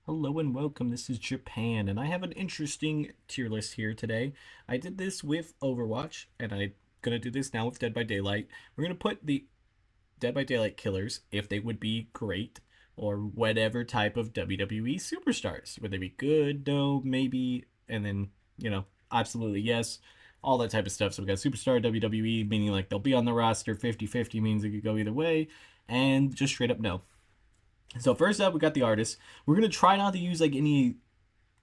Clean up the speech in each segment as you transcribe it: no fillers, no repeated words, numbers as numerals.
Hello and welcome. This is Japan, and I have an interesting tier list here today. I did this with Overwatch, and I'm gonna do this now with Dead by Daylight. We're gonna put the Dead by Daylight killers if they would be great or whatever type of WWE superstars. Would they be good? No, maybe, and then absolutely yes, all that type of stuff. So we got superstar WWE, meaning like they'll be on the roster. 50-50 means it could go either way, and just straight up no. So first up, we got the artist. We're gonna try not to use like any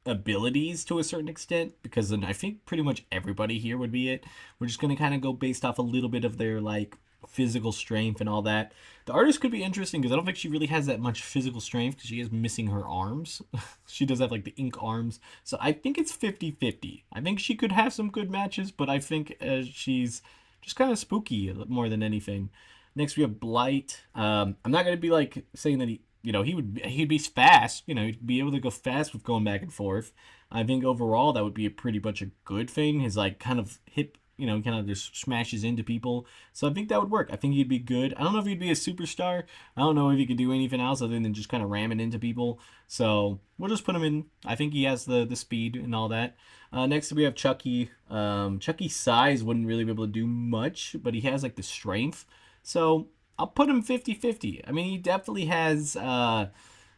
abilities to a certain extent because then I think pretty much everybody here would be it. We're just gonna kind of go based off a little bit of their like physical strength and all that. The artist could be interesting because I don't think she really has that much physical strength because she is missing her arms. She does have like the ink arms. So I think it's 50-50. I think she could have some good matches, but I think she's just kind of spooky more than anything. Next we have Blight. I'm not gonna be like saying that he'd be fast. He'd be able to go fast with going back and forth. I think overall that would be a pretty much a good thing. His like kind of hip, kind of just smashes into people. So I think that would work. I think he'd be good. I don't know if he'd be a superstar. I don't know if he could do anything else other than just kind of ramming into people. So we'll just put him in. I think he has the speed and all that. Next we have Chucky. Chucky's size wouldn't really be able to do much, but he has like the strength. So I'll put him 50-50. I mean, he definitely has the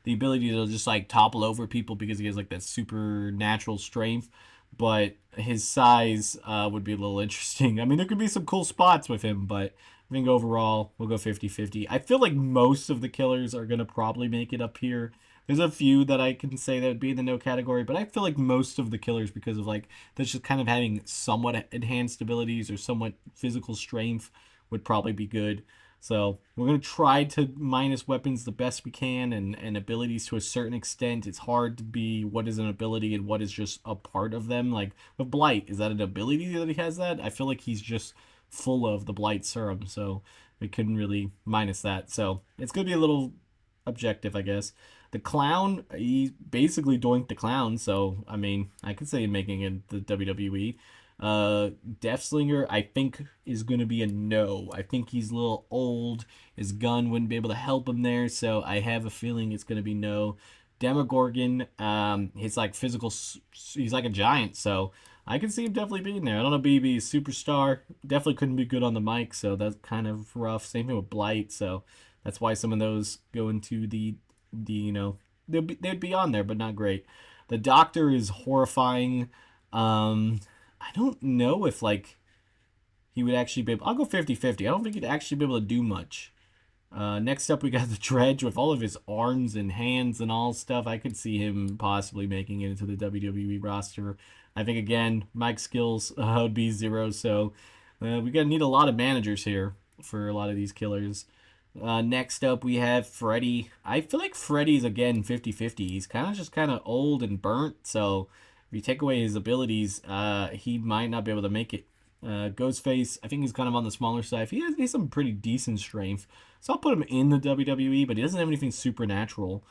ability to just like topple over people because he has like that supernatural strength. But his size would be a little interesting. I mean, there could be some cool spots with him, but I think overall we'll go 50-50. I feel like most of the killers are going to probably make it up here. There's a few that I can say that would be in the no category, but I feel like most of the killers, because of like that's just kind of having somewhat enhanced abilities or somewhat physical strength, would probably be good. So we're going to try to minus weapons the best we can and abilities to a certain extent. It's hard to be what is an ability and what is just a part of them. Like with Blight, is that an ability that he has that? I feel like he's just full of the Blight serum, so we couldn't really minus that. So it's going to be a little objective, I guess. The clown, he basically doinked the clown, so I mean, I could say making it the WWE. Deathslinger, I think, is going to be a no. I think he's a little old. His gun wouldn't be able to help him there, so I have a feeling it's going to be no. Demogorgon, he's like physical, he's like a giant, so I can see him definitely being there. I don't know, BB superstar, definitely couldn't be good on the mic, so that's kind of rough. Same thing with Blight, so that's why some of those go into the they'd be on there, but not great. The Doctor is horrifying. I don't know if like he would actually be able. I'll go 50-50. I don't think he'd actually be able to do much. Next up, we got the Dredge with all of his arms and hands and all stuff. I could see him possibly making it into the WWE roster. I think again, Mike's skills would be zero, so we gotta need a lot of managers here for a lot of these killers. Next up, we have Freddy. I feel like Freddy's again 50-50. He's kind of old and burnt, so if you take away his abilities, he might not be able to make it. Ghostface, I think he's kind of on the smaller side. He's some pretty decent strength, so I'll put him in the WWE, but he doesn't have anything supernatural.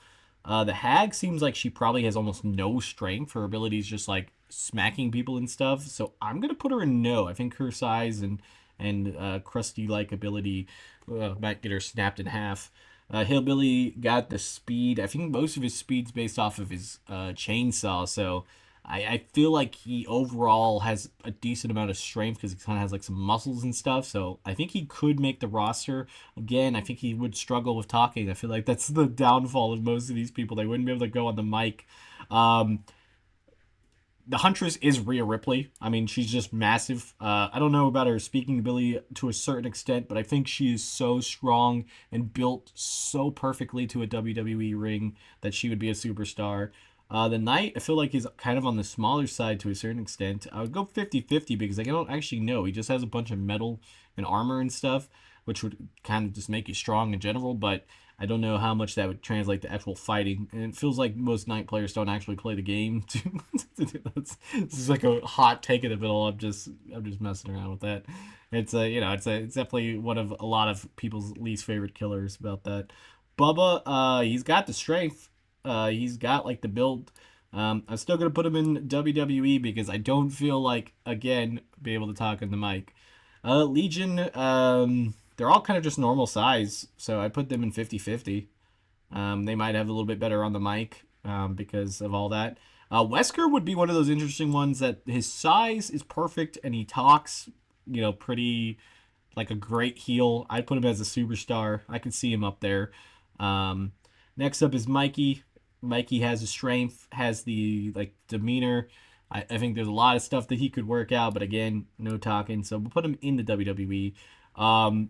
The Hag seems like she probably has almost no strength. Her abilities just like smacking people and stuff. So I'm gonna put her in no. I think her size and crusty like ability might get her snapped in half. Hillbilly got the speed. I think most of his speed's based off of his chainsaw. So I feel like he overall has a decent amount of strength because he kind of has like some muscles and stuff. So I think he could make the roster. Again, I think he would struggle with talking. I feel like that's the downfall of most of these people. They wouldn't be able to go on the mic. The Huntress is Rhea Ripley. I mean, she's just massive. I don't know about her speaking ability to a certain extent, but I think she is so strong and built so perfectly to a WWE ring that she would be a superstar. The Knight, I feel like he's kind of on the smaller side to a certain extent. I would go 50-50 because I don't actually know. He just has a bunch of metal and armor and stuff, which would kind of just make you strong in general, but I don't know how much that would translate to actual fighting. And it feels like most Knight players don't actually play the game. This is like a hot take in the middle. I'm just messing around with that. It's definitely one of a lot of people's least favorite killers about that. Bubba, he's got the strength. He's got like the build. I'm still gonna put him in WWE because I don't feel like again be able to talk on the mic. Legion, they're all kind of just normal size, so I put them in 50-50. They might have a little bit better on the mic. because of all that. Wesker would be one of those interesting ones that his size is perfect and he talks, pretty like a great heel. I'd put him as a superstar. I could see him up there. Um, Next up is Mikey. Mikey has the strength, has the like demeanor. I think there's a lot of stuff that he could work out, but again, no talking. So we'll put him in the WWE.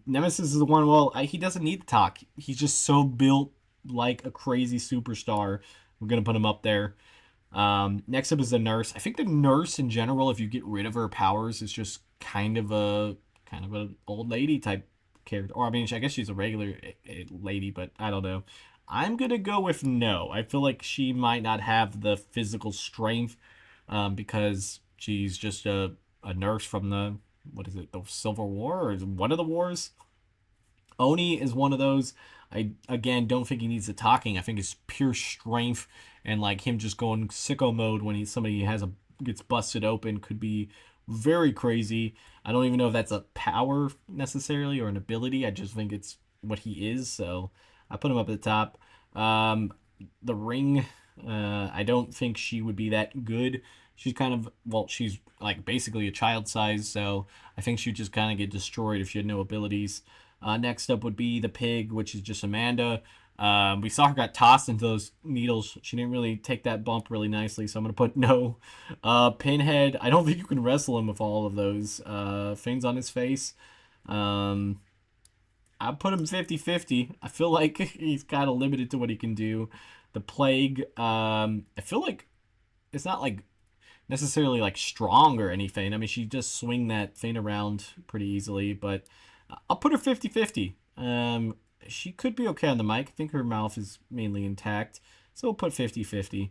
Nemesis is the one. Well, he doesn't need to talk. He's just so built like a crazy superstar. We're gonna put him up there. Next up is the nurse. I think the nurse in general, if you get rid of her powers, is just kind of an old lady type character. Or I mean, I guess she's a regular lady, but I don't know. I'm gonna go with no. I feel like she might not have the physical strength, because she's just a nurse from the what is it, the Civil War or one of the wars. Oni is one of those. I again don't think he needs the talking. I think it's pure strength and like him just going sicko mode when somebody has a gets busted open could be very crazy. I don't even know if that's a power necessarily or an ability. I just think it's what he is. So I put him up at the top. Um, the ring. I don't think she would be that good. She's kind of she's like basically a child size, so I think she'd just kind of get destroyed if she had no abilities. Next up would be the pig, which is just Amanda. We saw her got tossed into those needles. She didn't really take that bump really nicely, so I'm gonna put no. Pinhead. I don't think you can wrestle him with all of those things on his face. Um, I put him 50-50. I feel like he's kind of limited to what he can do. The plague. I feel like it's not like necessarily like strong or anything. I mean, she just swing that thing around pretty easily, but I'll put her 50-50. She could be okay on the mic. I think her mouth is mainly intact, so we'll put 50-50.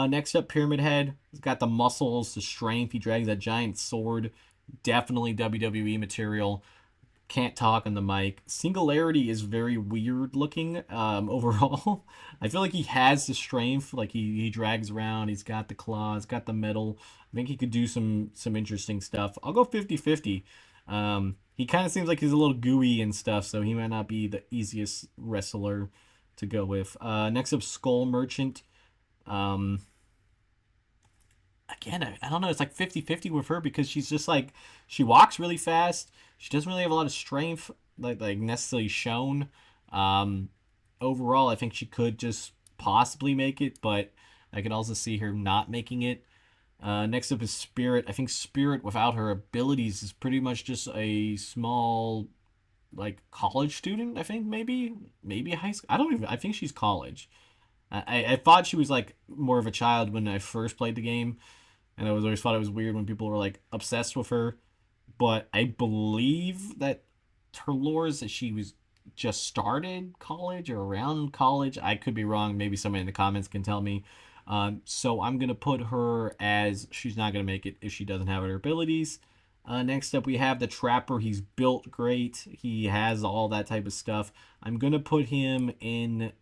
Next up, Pyramid Head. He's got the muscles, the strength. He drags that giant sword. Definitely WWE material. Can't talk on the mic. Singularity is very weird looking overall. I feel like he has the strength. Like he drags around. He's got the claws, got the metal. I think he could do some interesting stuff. I'll go 50-50. He kind of seems like he's a little gooey and stuff, so he might not be the easiest wrestler to go with. Next up, Skull Merchant. Um, Again, I don't know. It's like 50-50 with her because she's just like, she walks really fast. She doesn't really have a lot of strength, like necessarily shown. Um, Overall, I think she could just possibly make it, but I could also see her not making it. Next up is Spirit. I think Spirit, without her abilities, is pretty much just a small, like college student. I think maybe high school. I don't even. I think she's college. I thought she was like more of a child when I first played the game, and I was always thought it was weird when people were like obsessed with her. But I believe that her lore is that she was just started college or around college. I could be wrong. Maybe somebody in the comments can tell me. So I'm gonna put her as she's not gonna make it if she doesn't have her abilities. Next up, we have the Trapper. He's built great. He has all that type of stuff. I'm gonna put him in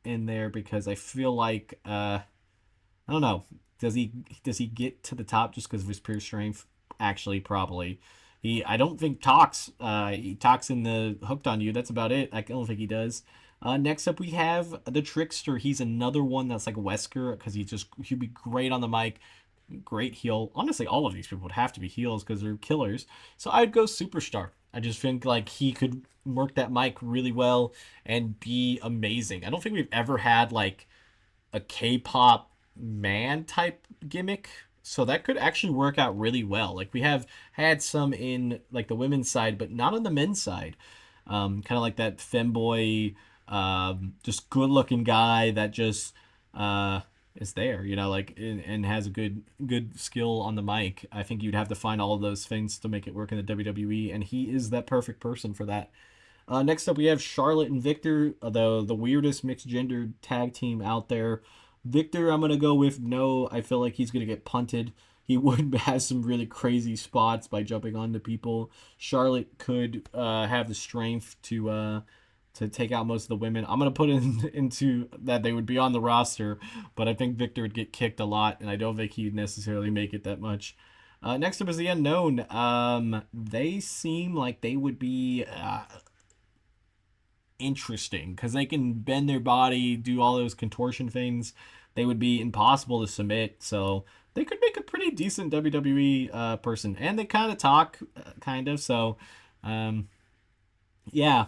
there because I feel like I don't know. Does he get to the top just because of his pure strength? Actually, probably. I don't think talks. He talks in the hooked on you. That's about it. I don't think he does. Next up we have the Trickster. He's another one that's like Wesker because he'd be great on the mic, great heel. Honestly, all of these people would have to be heels because they're killers. So I'd go Superstar. I just think like he could work that mic really well and be amazing. I don't think we've ever had like a K-pop man type gimmick. So that could actually work out really well. Like we have had some in like the women's side, but not on the men's side. Kind of like that femboy, just good looking guy that just uh, is there, like and has a good skill on the mic. I think you'd have to find all of those things to make it work in the WWE, and he is that perfect person for that. Next up, we have Charlotte and Victor, the weirdest mixed gender tag team out there. Victor, I'm gonna go with no. I feel like he's gonna get punted. He would have some really crazy spots by jumping onto people. Charlotte could have the strength to take out most of the women. I'm gonna put into that they would be on the roster, but I think Victor would get kicked a lot, and I don't think he'd necessarily make it that much. Next up is the Unknown. They seem like they would be interesting because they can bend their body, do all those contortion things. they would be impossible to submit. So they could make a pretty decent WWE person, and they kind of talk, kind of. So, um, yeah,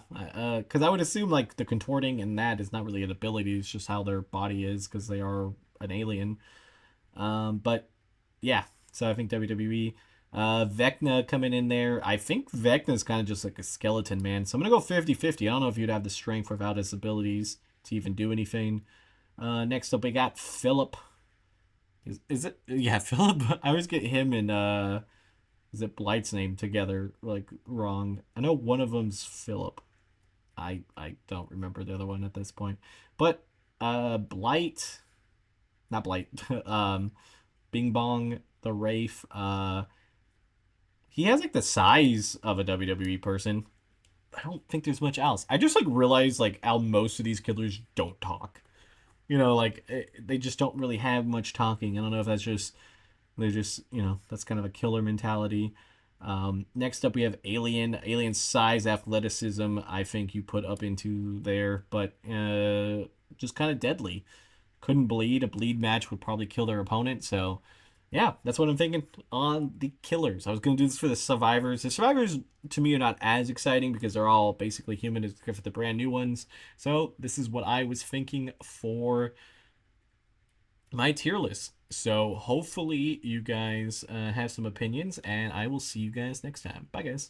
because I would assume like the contorting and that is not really an ability; it's just how their body is because they are an alien. But yeah, so I think WWE. Vecna coming in there. I think Vecna's kind of just like a skeleton man. So I'm going to go 50-50. I don't know if you'd have the strength without his abilities to even do anything. Next up, we got Philip. Is it? Yeah, Philip. I always get him and is it Blight's name together like wrong. I know one of them's Philip. I don't remember the other one at this point. But Blight, not Blight. Bing Bong the Wraith. He has like the size of a WWE person. I don't think there's much else. I just like realized like how most of these killers don't talk. Like they just don't really have much talking. I don't know if that's just they're just that's kind of a killer mentality. Next up we have Alien. Alien size, athleticism. I think you put up into there, but just kind of deadly. Couldn't bleed. A bleed match would probably kill their opponent. So yeah, that's what I'm thinking on the killers. I was gonna do this for the survivors. The survivors to me are not as exciting because they're all basically human except for the brand new ones. So this is what I was thinking for my tier list. So hopefully you guys have some opinions, and I will see you guys next time. Bye, guys.